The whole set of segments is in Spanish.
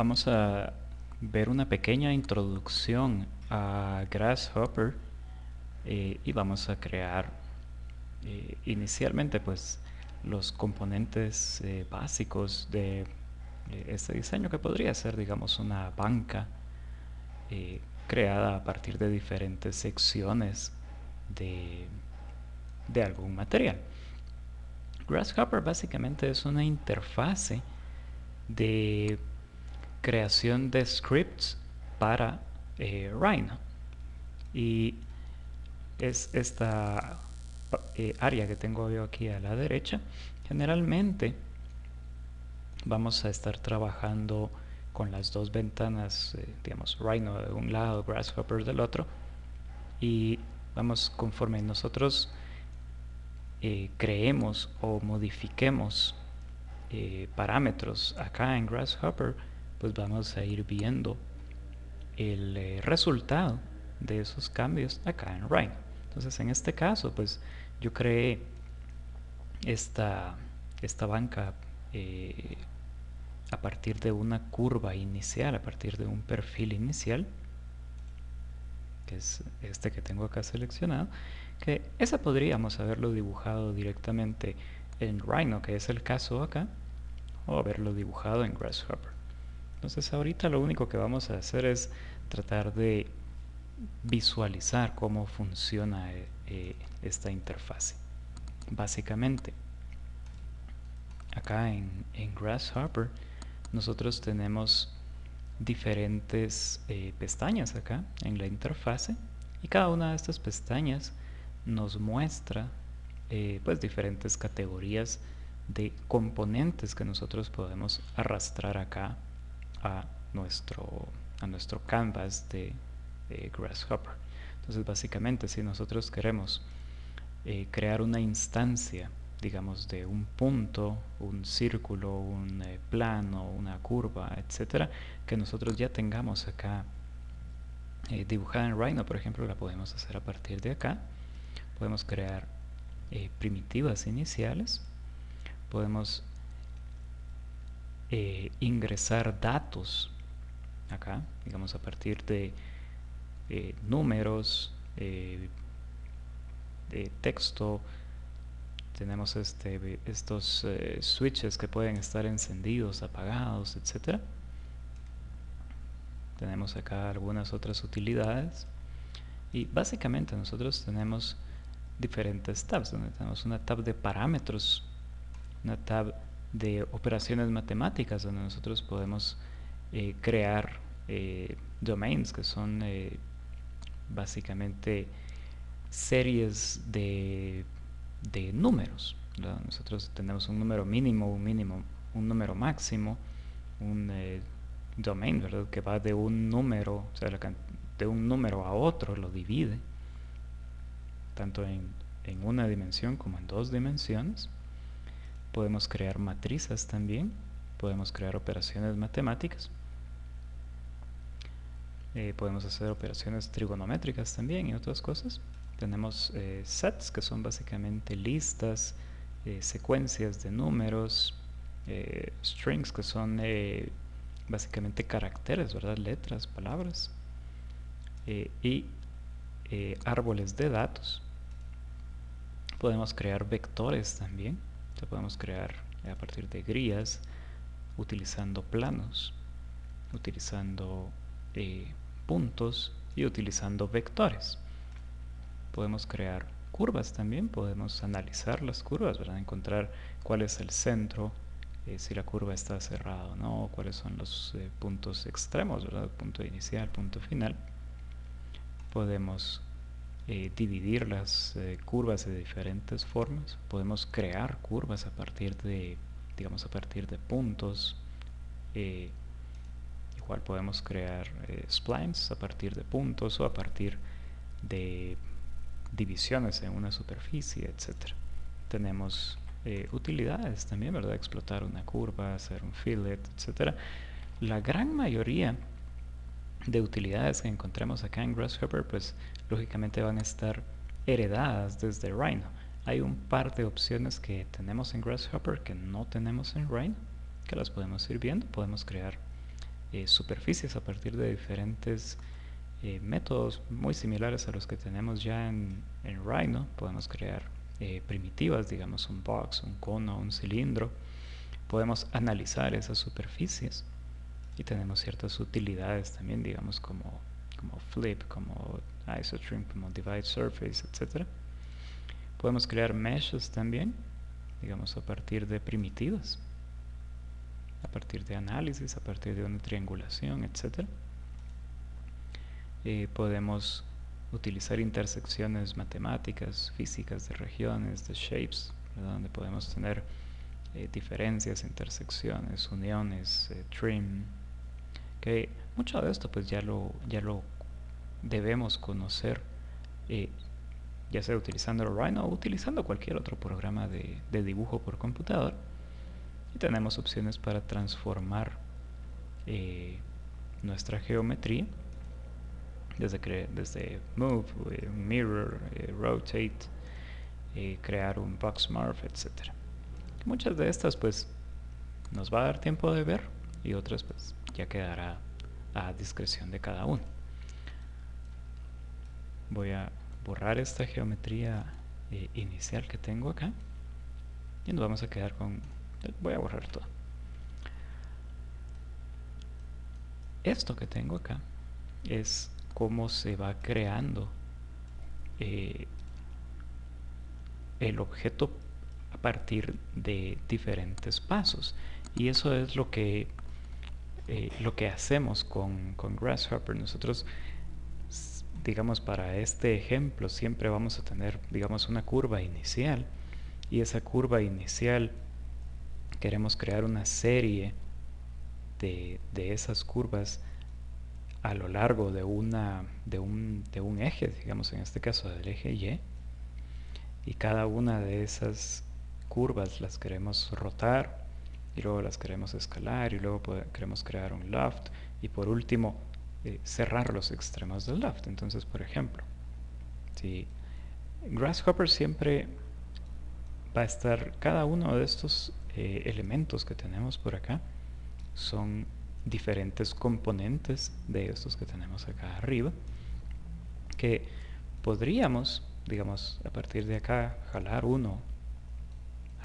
Vamos a ver una pequeña introducción a Grasshopper y vamos a crear inicialmente pues los componentes básicos de este diseño que podría ser, digamos, una banca creada a partir de diferentes secciones de, de algún material. Grasshopper básicamente es una interfase de creación de scripts para Rhino. Y es esta área que tengo yo aquí a la derecha. Generalmente vamos a estar trabajando con las dos ventanas, digamos, Rhino de un lado, Grasshopper del otro. Y vamos, conforme nosotros creemos o modifiquemos parámetros acá en Grasshopper, pues vamos a ir viendo el resultado de esos cambios acá en Rhino. Entonces en este caso pues yo creé esta banca a partir de una curva inicial, a partir de un perfil inicial, que es este que tengo acá seleccionado, que ese podríamos haberlo dibujado directamente en Rhino, que es el caso acá, o haberlo dibujado en Grasshopper. Entonces ahorita lo único que vamos a hacer es tratar de visualizar cómo funciona esta interfase. Básicamente, acá en Grasshopper nosotros tenemos diferentes pestañas acá en la interfase, y cada una de estas pestañas nos muestra pues diferentes categorías de componentes que nosotros podemos arrastrar acá a nuestro, a nuestro canvas de Grasshopper. Entonces básicamente si nosotros queremos crear una instancia, digamos, de un punto, un círculo, un plano, una curva, etcétera, que nosotros ya tengamos acá dibujada en Rhino, por ejemplo, la podemos hacer a partir de acá. Podemos crear primitivas iniciales, podemos ingresar datos acá, digamos, a partir de números, de texto. Tenemos estos switches que pueden estar encendidos, apagados, etcétera. Tenemos acá algunas otras utilidades, y básicamente nosotros tenemos diferentes tabs, donde tenemos una tab de parámetros, una tab de operaciones matemáticas, donde nosotros podemos crear domains, que son básicamente series de números, ¿verdad? Nosotros tenemos un número mínimo, un número máximo, un domain, ¿verdad? Que va de un número, o sea, de un número a otro, lo divide, tanto en una dimensión como en dos dimensiones. Podemos crear matrices también, podemos crear operaciones matemáticas, podemos hacer operaciones trigonométricas también y otras cosas. Tenemos sets, que son básicamente listas, secuencias de números, strings, que son básicamente caracteres, ¿verdad? Letras, palabras, y árboles de datos. Podemos crear vectores también, o sea, podemos crear a partir de grillas, utilizando planos, utilizando puntos y utilizando vectores. Podemos crear curvas también, podemos analizar las curvas, ¿verdad? Encontrar cuál es el centro, si la curva está cerrada o no, cuáles son los puntos extremos, ¿verdad? Punto inicial, punto final. Podemos dividir las curvas de diferentes formas. Podemos crear curvas a partir de, digamos, a partir de puntos. Igual podemos crear splines a partir de puntos o a partir de divisiones en una superficie, etcétera. Tenemos utilidades también, ¿verdad? Explotar una curva, hacer un fillet, etcétera. La gran mayoría de utilidades que encontremos acá en Grasshopper, pues lógicamente van a estar heredadas desde Rhino. Hay un par de opciones que tenemos en Grasshopper que no tenemos en Rhino, que las podemos ir viendo. Podemos crear superficies a partir de diferentes métodos muy similares a los que tenemos ya en Rhino. Podemos crear primitivas, digamos un box, un cono, un cilindro. Podemos analizar esas superficies y tenemos ciertas utilidades también, digamos como flip, como isotrim, como divide surface, etc. Podemos crear meshes también, digamos a partir de primitivas, a partir de análisis, a partir de una triangulación, etc. Podemos utilizar intersecciones matemáticas, físicas de regiones, de shapes, ¿verdad? Donde podemos tener diferencias, intersecciones, uniones, trim, que mucho de esto pues ya lo debemos conocer, ya sea utilizando el Rhino o utilizando cualquier otro programa de dibujo por computador. Y tenemos opciones para transformar nuestra geometría desde move, mirror, rotate, crear un box morph, etc. Muchas de estas pues nos va a dar tiempo de ver y otras pues ya quedará a discreción de cada uno. Voy a borrar esta geometría inicial que tengo acá y nos vamos a quedar con... voy a borrar todo. Esto que tengo acá es cómo se va creando el objeto a partir de diferentes pasos, y eso es lo que hacemos con Grasshopper. Nosotros, digamos, para este ejemplo siempre vamos a tener, digamos, una curva inicial, y esa curva inicial queremos crear una serie de esas curvas a lo largo de un eje, digamos en este caso del eje y cada una de esas curvas las queremos rotar y luego las queremos escalar y luego queremos crear un loft y por último cerrar los extremos del loft. Entonces, por ejemplo, si Grasshopper siempre va a estar, cada uno de estos elementos que tenemos por acá son diferentes componentes de estos que tenemos acá arriba, que podríamos, digamos, a partir de acá jalar uno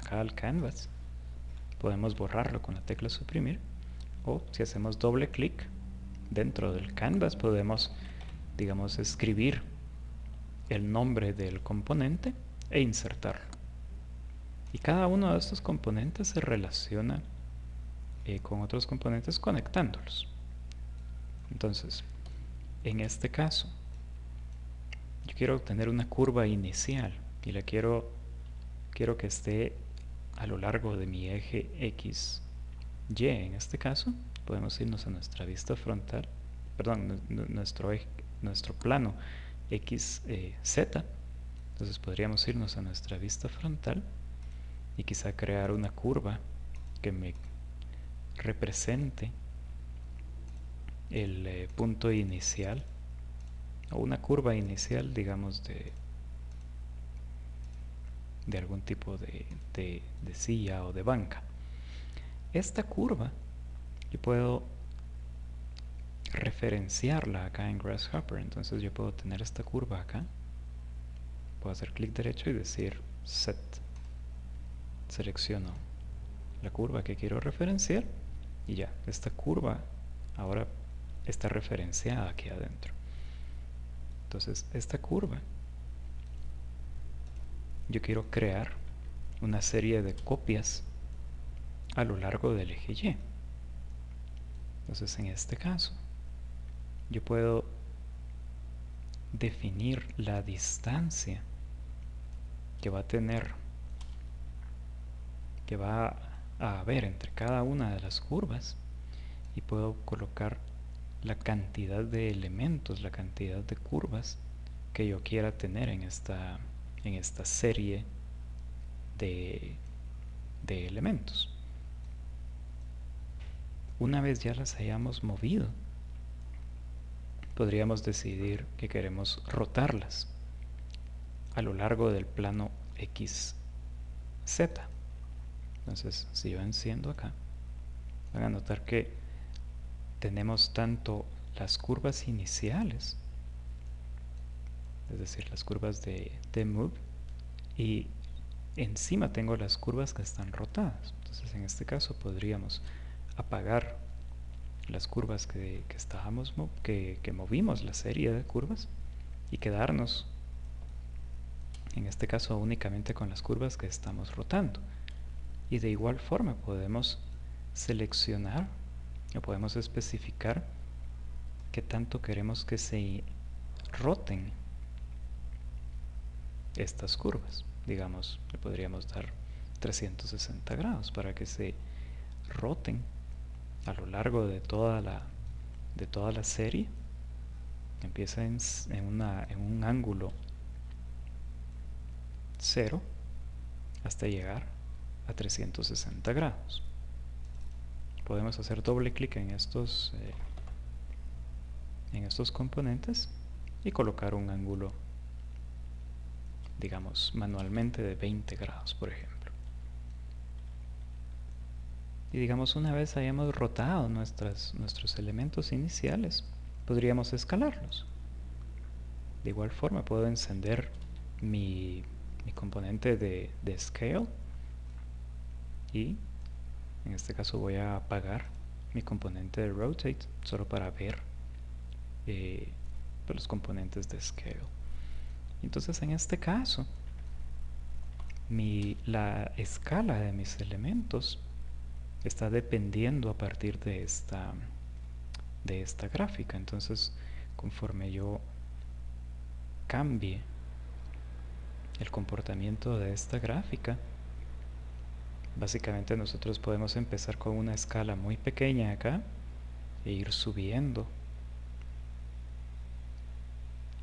acá al canvas. Podemos borrarlo con la tecla suprimir, o si hacemos doble clic dentro del canvas podemos, digamos, escribir el nombre del componente e insertarlo. Y cada uno de estos componentes se relaciona con otros componentes conectándolos. Entonces, en este caso, yo quiero obtener una curva inicial y la quiero que esté a lo largo de mi eje X, Y. En este caso, podemos irnos a nuestra vista frontal, perdón, nuestro plano X, Z. Entonces podríamos irnos a nuestra vista frontal y quizá crear una curva que me represente el punto inicial, o una curva inicial, digamos, de algún tipo de silla o de banca. Esta curva yo puedo referenciarla acá en Grasshopper. Entonces yo puedo tener esta curva acá, puedo hacer clic derecho y decir set, selecciono la curva que quiero referenciar y ya, esta curva ahora está referenciada aquí adentro. Entonces esta curva yo quiero crear una serie de copias a lo largo del eje Y. Entonces en este caso yo puedo definir la distancia que va a tener, que va a haber entre cada una de las curvas, y puedo colocar la cantidad de elementos, la cantidad de curvas que yo quiera tener en esta serie de elementos. Una vez ya las hayamos movido, podríamos decidir que queremos rotarlas a lo largo del plano XZ. Entonces, si yo enciendo acá, van a notar que tenemos tanto las curvas iniciales, es decir, las curvas de move, y encima tengo las curvas que están rotadas. Entonces en este caso podríamos apagar las curvas que movimos la serie de curvas y quedarnos en este caso únicamente con las curvas que estamos rotando. Y de igual forma podemos seleccionar o podemos especificar qué tanto queremos que se roten estas curvas. Digamos, le podríamos dar 360 grados para que se roten a lo largo de toda la serie. Empieza en un ángulo 0 hasta llegar a 360 grados. Podemos hacer doble clic en estos componentes y colocar un ángulo, digamos, manualmente de 20 grados, por ejemplo. Y digamos, una vez hayamos rotado nuestros elementos iniciales, podríamos escalarlos. De igual forma puedo encender mi componente de Scale, y en este caso voy a apagar mi componente de Rotate solo para ver los componentes de Scale. Entonces en este caso la escala de mis elementos está dependiendo a partir de esta gráfica. Entonces conforme yo cambie el comportamiento de esta gráfica, básicamente nosotros podemos empezar con una escala muy pequeña acá e ir subiendo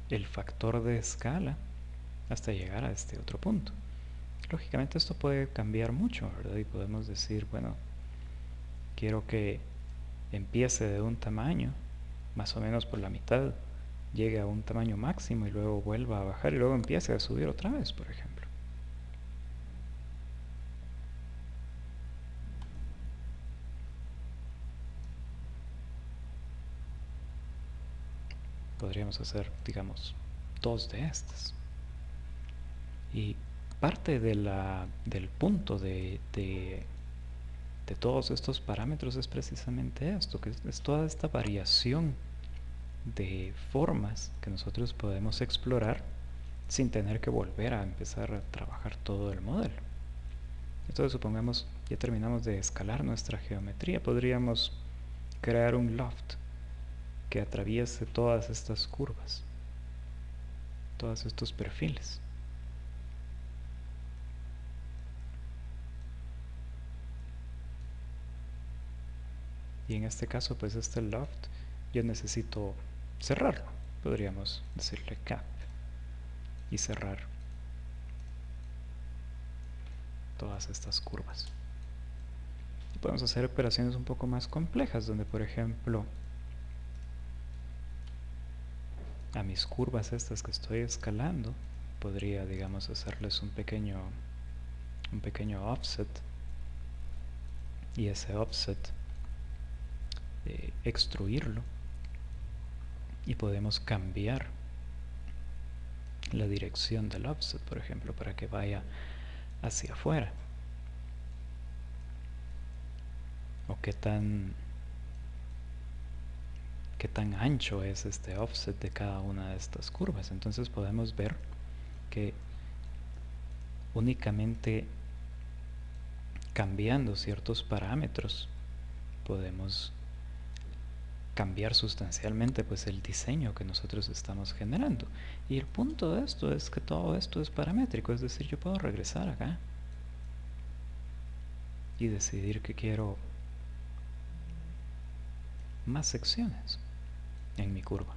el factor de escala hasta llegar a este otro punto. Lógicamente esto puede cambiar mucho, ¿verdad? Y podemos decir, bueno, quiero que empiece de un tamaño, más o menos por la mitad, llegue a un tamaño máximo y luego vuelva a bajar y luego empiece a subir otra vez, por ejemplo. Podríamos hacer, digamos, 2 de estas. Y parte del punto de todos estos parámetros es precisamente esto, que es toda esta variación de formas que nosotros podemos explorar sin tener que volver a empezar a trabajar todo el modelo. Entonces supongamos ya terminamos de escalar nuestra geometría, podríamos crear un loft que atraviese todas estas curvas, todos estos perfiles. Y en este caso, pues este loft yo necesito cerrarlo. Podríamos decirle cap y cerrar todas estas curvas. Y podemos hacer operaciones un poco más complejas, donde por ejemplo a mis curvas estas que estoy escalando podría, digamos, hacerles un pequeño offset, y ese offset extruirlo, y podemos cambiar la dirección del offset, por ejemplo, para que vaya hacia afuera, o qué tan ancho es este offset de cada una de estas curvas. Entonces podemos ver que únicamente cambiando ciertos parámetros podemos cambiar sustancialmente pues el diseño que nosotros estamos generando. Y el punto de esto es que todo esto es paramétrico, es decir, yo puedo regresar acá y decidir que quiero más secciones en mi curva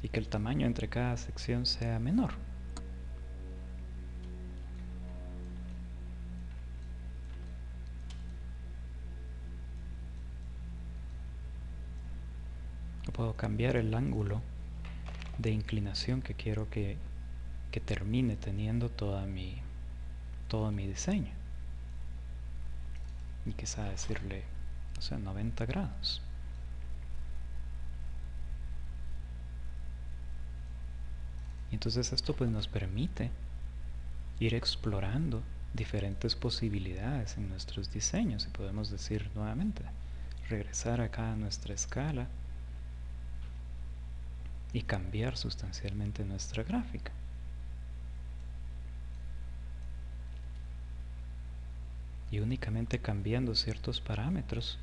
y que el tamaño entre cada sección sea menor. Puedo cambiar el ángulo de inclinación que quiero que termine teniendo todo mi diseño, y quizá decirle o sea, 90 grados. Y entonces esto pues nos permite ir explorando diferentes posibilidades en nuestros diseños. Y podemos decir nuevamente, regresar acá a nuestra escala y cambiar sustancialmente nuestra gráfica. Y únicamente cambiando ciertos parámetros,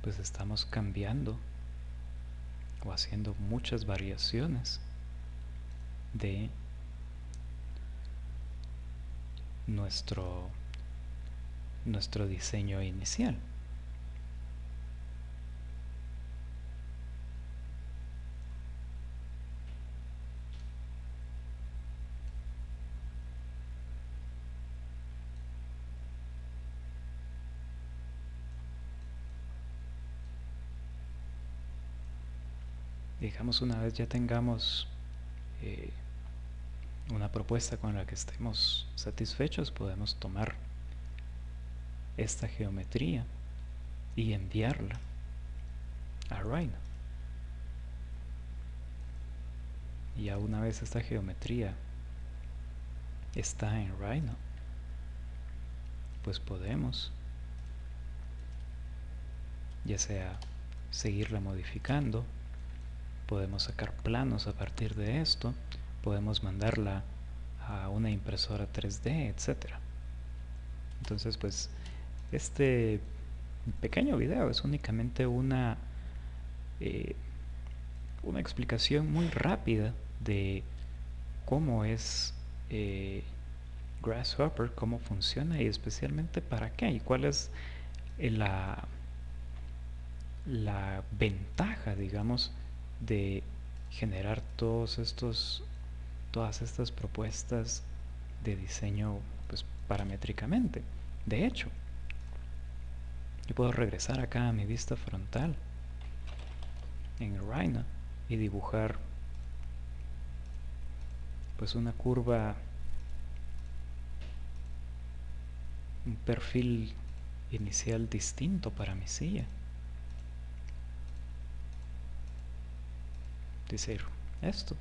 pues estamos cambiando o haciendo muchas variaciones de nuestro diseño inicial. Digamos, una vez ya tengamos una propuesta con la que estemos satisfechos, podemos tomar esta geometría y enviarla a Rhino. Y ya una vez esta geometría está en Rhino, pues podemos ya sea seguirla modificando, podemos sacar planos a partir de esto, podemos mandarla a una impresora 3D, etcétera. Entonces, pues este pequeño video es únicamente una explicación muy rápida de cómo es Grasshopper, cómo funciona y especialmente para qué y cuál es la ventaja, digamos, de generar todas estas propuestas de diseño pues paramétricamente. De hecho, yo puedo regresar acá a mi vista frontal en Rhino y dibujar pues una curva, un perfil inicial distinto para mi silla. Decir esto,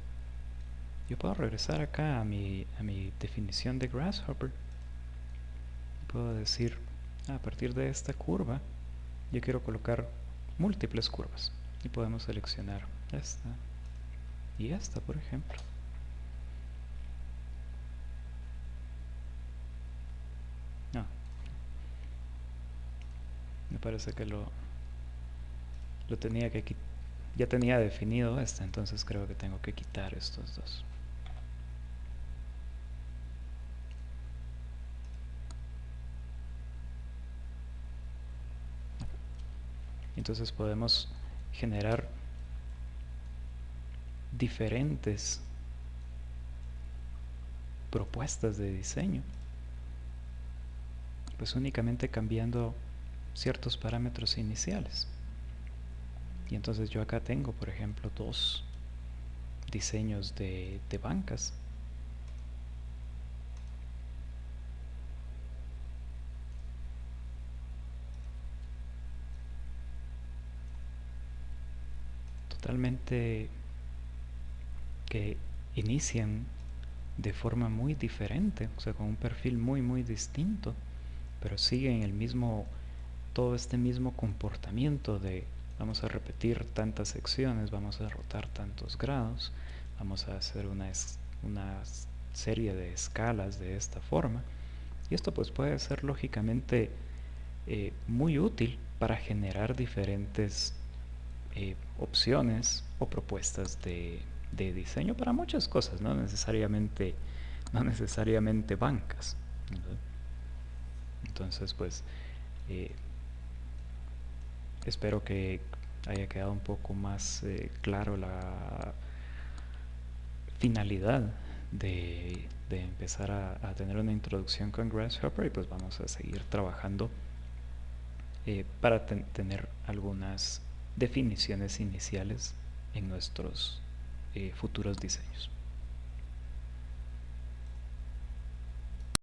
yo puedo regresar acá a mi definición de Grasshopper. Puedo decir, a partir de esta curva yo quiero colocar múltiples curvas y podemos seleccionar esta y esta, por ejemplo. No, me parece que lo tenía que quitar. Ya tenía definido esta, entonces creo que tengo que quitar estos dos. Entonces podemos generar diferentes propuestas de diseño, pues únicamente cambiando ciertos parámetros iniciales. Y entonces yo acá tengo, por ejemplo, dos diseños de bancas. Totalmente que inician de forma muy diferente, o sea, con un perfil muy distinto, pero siguen todo este mismo comportamiento de vamos a repetir tantas secciones, vamos a rotar tantos grados, vamos a hacer una serie de escalas de esta forma. Y esto pues puede ser lógicamente muy útil para generar diferentes opciones o propuestas de diseño para muchas cosas, no necesariamente bancas, ¿verdad? Entonces pues espero que haya quedado un poco más claro la finalidad de empezar a tener una introducción con Grasshopper, y pues vamos a seguir trabajando para tener algunas definiciones iniciales en nuestros futuros diseños.